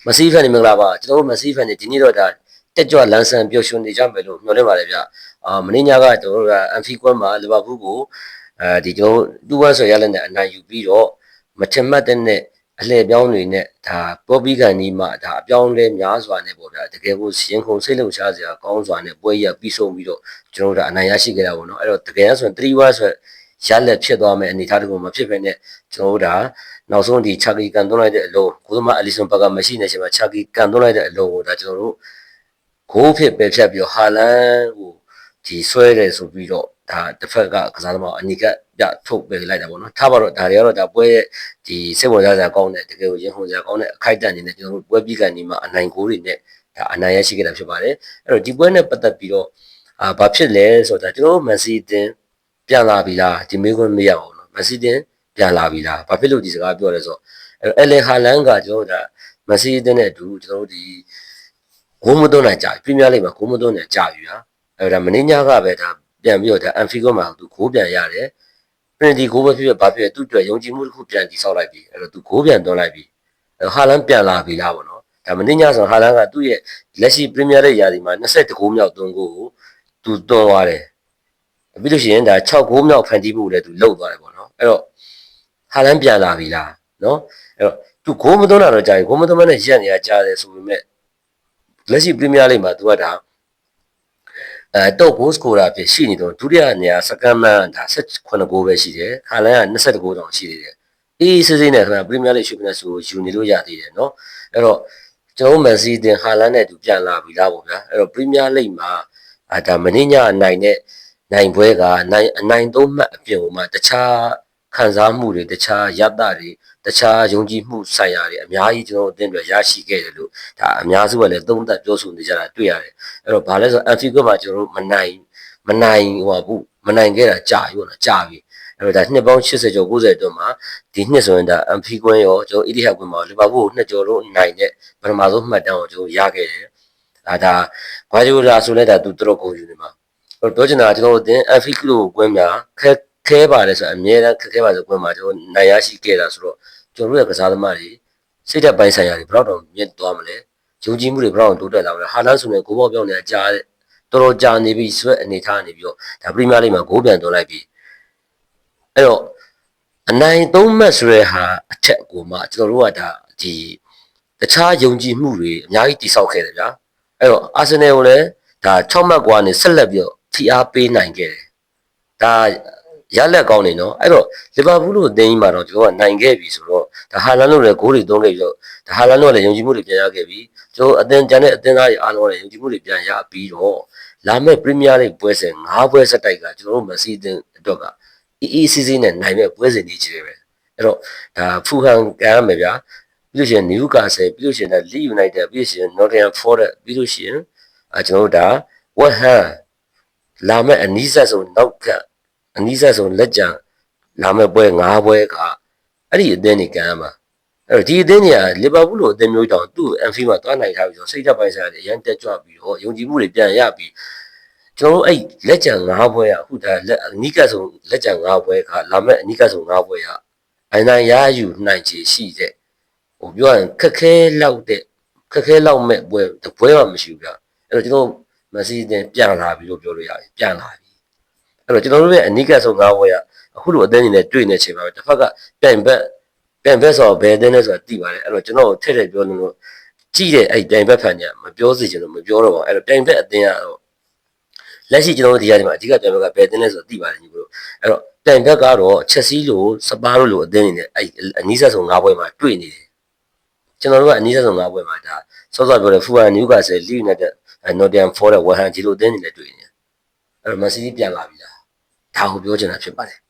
မစီးဖန်နေမင်္ဂလာပါကျွန်တော်တို့မစီးဖန်နေဒီနေ့တော့ဒါတက်ကြွလန်းဆန်းပျော်ရွှင်နေကြမယ်လို့မျှော်လင့်ပါတယ်ဗျမင်းညာကကျွန်တော်တို့ကအန်ဖီကွန်းမှာလီဗာပူးကိုဒီကျွန်တော်တူဝမ်းဆိုရလက်နဲ့အနိုင်ယူပြီးတော့မထင်မှတ်တဲ့အလှည့်ပြောင်းတွေနဲ့ဒါပေါ်ပီကန်ဒီမှာဒါအပြောင်းလဲများစွာနဲ့ပေါ့ဗျာတကယ်ကိုရင်ခုန်စိတ်လှုပ်ရှားစရာကောင်းစွာနဲ့ပွဲရပြီးဆုံးပြီးတော့ကျွန်တော်တို့အနိုင်ရရှိခဲ့တာပေါ့နော်အဲ့တော့တကယ်ဆိုရင်3-1ဆိုရလက်ဖြစ်သွားမယ်အနေထားတကူမဖြစ်ဘဲနဲ့ကျွန်တော်တို့ဒါနောက်ဆုံးဒီချာကီကန်သွင်းလိုက်တဲ့အလုံးကိုသမားအလီဆွန်ဘက်ကမရှိနေချိန်မှာချာကီကန်သွင်းလိုက်တဲ့အလုံးကိုဒါကျွန်တော်တို့ဂိုးဖြစ်ပဲဖြတ်ပြီးတော့ဟာလန်ကိုဒီဆွဲတယ်ဆိုပြီးတော့ဒါတစ်ဖက်ကကစားသမားအနီကပြထုတ်ပေးလိုက်တာပေါ့နော်ထားပါတော့ဒါတွေကတော့ဒါပွဲရဲ့ဒီစိတ်ဝင်စားစရာကောင်းတဲ့တကယ်ကိုရင်ခုန်စရာကောင်းတဲ့အခိုက်အတန့်နေနဲ့ကျွန်တော်တို့ပွဲပြီးကန်ဒီမှာအနိုင်ဂိုးတွေနဲ့ဒါအနိုင်ရရှိခဲ့တာဖြစ်ပါတယ်အဲ့တော့ဒီပွဲနဲ့ပတ်သက်ပြီးတော့ဘာဖြစ်လဲဆိုတော့ကျွန်တော်တို့မန်စီးတင်ပြန်လာပြီလားဒီမေးခွန်းမေးရအောင်နော်မန်စီးတင်ပြန်လာပြီလားဘာဖြစ်လို့ဒီစကားပြောလဲဆိုတော့အဲ့လေဟာလန်ကကျွန်တော်တို့ဒါမန်စီးတင်နဲ့အတူကျွန်တော်တို့ဒီဂိုးမသွင်းနိုင်ကြပြီပြင်းပြလိုက်မှာဂိုးမသွင်းနိုင်ကြပြီဟာအဲ့ဒါမင်းညာကပဲဒါပြန်ပြီးတော့ဒါအန်ဖီကောမှာသူဂိုးပြန်ရတယ်ပင်တီဂိုးပဲဖြစ်ဘာဖြစ်သူ့အတွက်ယုံကြည်မှုတစ်ခုပြန်တည်ဆောက်လိုက်ပြီအဲ့တော့သူဂိုးပြန်သွင်းလိုက်ပြီဟာလန်ပြန်လာပြီလားပေါ့နော်ဒါမင်းညာဆိုဟာလန်ကသူ့ရဲ့လက်ရှိပရီးမီးယားလိဂ်ရာသီမှာ20ဂိုးမြောက်သွင်းကိုသူသွင်းသွားတယ်ပြီးလို့ရှိရင်ဒါ6ဂိုးမြောက်ဖန်တီးမှုလည်းသူလုတ်သွားတယ်ပေါ့နော်အဲ့တော့ဟာလန်ပြန်လာပြီလားနော်အဲ့တော့သူဂိုးမသွင်းတာတော့ကြာပြီဂိုးမသွင်းမနဲ့ရက်နေရကြားတယ်ဆိုပေမဲ့လက်ရှိပရီးမီးယားလိဂ်မှာသူကဒါတော့ဂိုးစကိုရာဖြစ်ရှိနေတော့ဒုတိယနေရာစကန်မန်ဒါ18ဂိုးပဲရှိတယ်ဟာလန်က20ဂိုးတောင်ရှိသေးတယ်အေးစစ်စစ်နဲ့ခင်ဗျာပရီးမီးယားလိဂ်ရှုပ်နေဆိုယူနေလို့ရသေးတယ်နော်အဲ့တော့ကျွန်တော်မန်စီးတင်ဟာလန်နဲ့သူပြန်လာပြီလားပေါ့ဗျာအဲ့တော့ပရီးမီးယားလိဂ်မှာဒါမင်းညာအနိုင်နဲ့နိုင်ပွဲကနိုင်အနိုင်သုံးမှတ်အပြင်မှာတခြားခံစားမှုတွေတခြားရတတွေတခြားယုံကြည်မှုဆိုင်ရာတွေအများကြီးကျွန်တော်အသင်းတွေရရှိခဲ့တယ်လို့ဒါအများစုကလည်းသုံးသပ်ပြောဆိုနေကြတာတွေ့ရတယ်အဲ့တော့ဘာလဲဆိုတော့အန်ဖီကွန်းမှာကျွန်တော်တို့မနိုင်ဟိုဘူးမနိုင်ခဲ့တာကြာပြီပေါ့နော်ကြာပြီအဲ့တော့ဒါနှစ်ပေါင်း80ကျော်90အတွင်းမှာဒီနှစ်ဆိုရင်ဒါအန်ဖီကွန်းရောကျွန်တော်အီတီဟပ်ကွန်းမှာလီဗာပူးကိုနှစ်ကျော်လို့နိုင်တဲ့ပထမဆုံးမှတ်တမ်းကိုကျွန်တော်ရခဲ့တယ်ဒါဂွာဂျိုလာဆိုလဲဒါသူတော်ကိုယူနေမှာပြောချင်တာကျွန်တော်တို့အန်ဖီကလိုကွင်းများခဲပါတယ်ဆိုအမြဲတမ်းခဲပါဆိုကွင်းမှာကျွန်တော်နိုင်ရရှိခဲ့တာဆိုတော့ကျွန်တော်တို့ရဲ့ကစားသမားတွေစိတ်ဓာတ်ပိုင်းဆိုင်ရာတွေဘယ်တော့မြင့်သွားမလဲယုံကြည်မှုတွေဘယ်တော့တိုးတက်လာမလဲဟာလန်ဆိုရင်ဂိုးပေါက်ပြောင်းနေတာကြားတဲ့တော်တော်ကြာနေပြီဆွဲအနေထားနေပြီးတော့ဒါပရီးမီးယားလိဂ်မှာဂိုးပြန်သွင်းလိုက်ပြီအဲ့တော့အနိုင်သုံးမှတ်ဆိုတဲ့ဟာအထက်ကိုမှကျွန်တော်တို့ကဒါဒီတခြားယုံကြည်မှုတွေအများကြီးတိဆောက်ခဲ့တယ်ဗျာအဲ့တော့အာဆင်နယ်ကိုလည်းဒါ6မှတ်กว่าနေဆက်လက်ပြီးတော့ထိအားပေးနိုင်ခဲ့တယ်ဒါရလက်ကောင်းနေနော်အဲ့တော့လီဗာပူးလို့အသင်းကြီးမှာတော့ကျွန်တော်ကနိုင်ခဲ့ပြီဆိုတော့ဒါဟာလန်တို့လည်းဂိုးတွေသွင်းခဲ့ပြီးတော့ဒါဟာလန်တို့လည်းယုံကြည်မှုတွေပြန်ရခဲ့ပြီကျွန်တော်အသင်းကျန်တဲ့အသင်းသားတွေအားလုံးလည်းယုံကြည်မှုတွေပြန်ရပြီးတော့လာမယ့်ပရီးမီးယားလိဂ်ပွဲစဉ်9ပွဲဆက်တိုက်ကကျွန်တော်တို့မန်စီးတင်အတွက်ကECCနဲ့နိုင်မဲ့ပွဲစဉ်ကြီးကြီးပဲအဲ့တော့ဒါဖူဟန်ကမ်းရမယ်ဗျာပြီးလို့ရှိရင်နယူကာဆယ်ပြီးလို့ရှိရင်ဒါလီယူနိုက်တက်ပြီးလို့ရှိရင်နော်တင်ဟမ်ဖော်ရက်ပြီးလို့ရှိရင်ကျွန်တော်တို့ဒါဝက်ဟမ်လာမဲ့အနီးဆက်ဆုံးနောက်ကအနီးဆက်ဆုံးလက်ကြံလာမဲ့ပွဲ9ပွဲကအဲ့ဒီအသင်းတွေကမ်းရမှာအဲ့တော့ဒီအသင်းတွေကလီဗာပူးလိုအသင်းမျိုးတောင်သူ့အန်ဖီမှာသွားနိုင်ထားပြီးတော့စိတ်ဓာတ်ပိုင်းဆိုင်ရာတွေအရင်တက်ကြွပြီးတော့ယုံကြည်မှုတွေပြန်ရပြီးကျွန်တော်တို့အဲ့လက်ကြံ9ပွဲကအခုဒါအနီးကပ်ဆုံးလက်ကြံ9ပွဲကလာမဲ့အနီးကပ်ဆုံး9ပွဲကအိုင်နိုင်ရယူနိုင်ချေရှိတဲ့ဟိုပြောရရင်ခက်ခဲလောက်မဲ့ပွဲတပွဲမှမရှိဘူးဗျအဲ့တော့ကျွန်တော်မက်ဆီတင်ပြန်လာပြီလို့ပြောလို့ရပြီပြန်လာပြီအဲ့တော့ကျွန်တော်တို့ရဲ့အနီးကပ်ဆုံး9ပွဲကအခုလိုအသင်းတွေနဲ့တွေ့နေချိန်ပါပဲတစ်ဖက်ကပြိုင်ဘက်ဆိုတော့ဘယ်အသင်းလဲဆိုတာသိပါတယ်အဲ့တော့ကျွန်တော်ထည့်ထည့်ပြောလို့ကြည့်တဲ့အဲ့ပြိုင်ဘက်ဖန်ညာမပြောစီချင်လို့မပြောတော့ပါဘူးအဲ့တော့ပြိုင်ဘက်အသင်းကတော့လက်ရှိကျွန်တော်တို့ဒီကနေမှာအဓိကပြိုင်ဘက်ကဘယ်အသင်းလဲဆိုတော့သိပါတယ်ညီတို့အဲ့တော့ပြိုင်ဘက်ကတော့ချက်စီးလို့စပါးလို့အသင်းတွေနဲ့အဲ့အနီးဆက်ဆုံး9ပွဲမှာတွေ့နေတယ်ကျွန်တော်တို့ကအနီးဆက်ဆုံး9ပွဲမှာဒါစောစောပြောတဲ့ဖူဟန်နယူကာဆယ်လီယူနိုက်တက်နော်တင်ဖော်ရက်ဝက်ဟန်ဂျီလိုအသင်းတွေနဲ့တွေ့နေတယ်အဲ့တော့မန်စီးတီးပြန်လာပြီလားဒါကိုပြောချင်တာဖြစ်ပါတယ်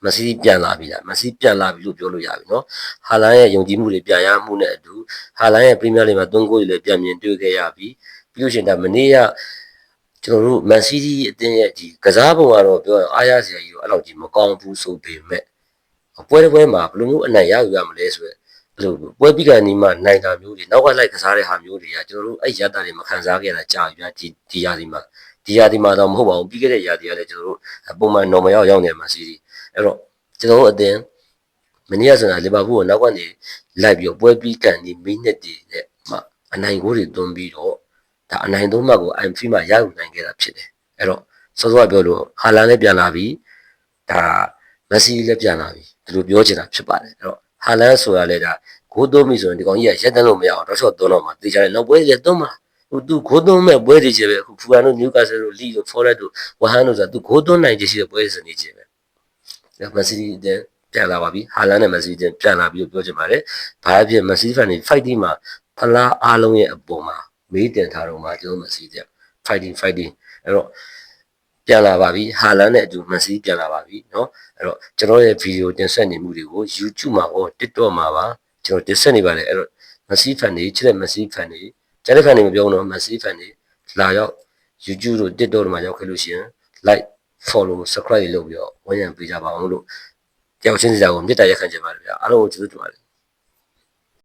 မက်ဆီပြန်လာပြီလားမက်ဆီပြန်လာပြီလို့ပြောလို့ရပြီနော်ဟာလန်ရဲ့ယုံကြည်မှုတွေပြန်ရမှုနဲ့အတူဟာလန်ရဲ့ပရီးမီးယားလိဂ်မှာ3ဂိုးတွေလည်းပြန်မြင်တွေ့ခဲ့ရပြီပြီးလို့ရှိရင်ဒါမနေ့ကကျွန်တော်တို့မန်စီးတီးအသင်းရဲ့ဒီကစားပုံကတော့ပြောရင်အားရစရာကြီးတော့အဲ့လောက်ကြီးမကောင်းဘူးဆိုပေမဲ့ပွဲတစ်ပွဲမှာဘယ်လိုမျိုးအနိုင်ရယူရမလဲဆိုရယ်အဲ့လိုပွဲပြီးကနေမှနိုင်တာမျိုးတွေနောက်ကလိုက်ကစားတဲ့ဟာမျိုးတွေကကျွန်တော်တို့အဲ့ရတာတွေမခံစားခဲ့ရတာကြာပြီဒီရာသီမှာတော့မဟုတ်ပါဘူးပြီးခဲ့တဲ့ရာသီကလည်းကျွန်တော်တို့ပုံမှန် normal ရောက်နေမှာစီးအဲ့တော့ကျွန်တော်တို့အသင်းမနေ့ကဆိုရင်လီဗာပူးကိုနောက်ကနေလိုက်ပြီးပွဲပြီးကန်ဒီမိနစ်တွေနဲ့မှ အနိုင်ကိုတွေသွင်းပြီးတော့ဒါအနိုင်သုံးမှတ်ကို IMF မှာရယူနိုင်ခဲ့တာဖြစ်တယ်အဲ့တော့စောစောကပြောလို့ဟာလန်လည်းပြန်လာပြီဒါမက်ဆီလည်းပြန်လာပြီဒီလိုပြောချင်တာဖြစ်ပါတယ်အဲ့တော့ဟာလန်ဆိုတာလည်းဒါဂိုးသွင်းပြီဆိုရင်ဒီကောင်ကြီးကရက်တန်းလို့မရအောင်တော့ချော့သွင်းတော့မှတေချာတယ်နောက်ပွဲရက်သွင်းမှာဟိုသူဂိုးသွင်းမဲ့ပွဲတွေချေပဲအခုဖူကန်တို့နျူကာဆယ်တို့လီတို့ဖော်ရက်တို့ဝဟန်တို့ဆိုတာသူဂိုးသွင်းနိုင်ချေရှိတဲ့ပွဲစနေချေပဲမက်ဆီတဲ့ပြန်လာပါပြီဟာလန်နဲ့မက်ဆီတဲ့ပြန်လာပြီးပြောချင်ပါတယ်ဘာဖြစ်မက်ဆီဖန်တွေ fighting မှာဖလားအားလုံးရဲ့အပေါ်မှာမေးတင်ထားတော့မှကျွန်တော်မက်ဆီတဲ့ fighting အဲ့တော့ပြန်လာပါပြီဟာလန်နဲ့အတူမက်ဆီပြန်လာပါပြီเนาะအဲ့တော့ကျွန်တော်ရဲ့ဗီဒီယိုတင်ဆက်နေမှုတွေကို YouTube မှာဟော TikTok မှာပါကျွန်တော်တင်ဆက်နေပါတယ်အဲ့တော့မက်ဆီဖန်တွေချစ်တဲ့မက်ဆီဖန်တွေကျတဲ့ဖန်တွေမပြောတော့မက်ဆီဖန်တွေလာရောက် YouTube တို့ TikTok တို့မှာရောက်ခဲ့လို့ရှိရင် like follow subscribe လုပ်ပြီးတော့ဝန်ရံပေးကြပါအောင်လို့ကြောက်ချင်းစရာကိုမေတ္တာရက်ခံချင်ပါတယ်ဗျာအားလုံးကိုကျေးဇူးတင်ပါတယ်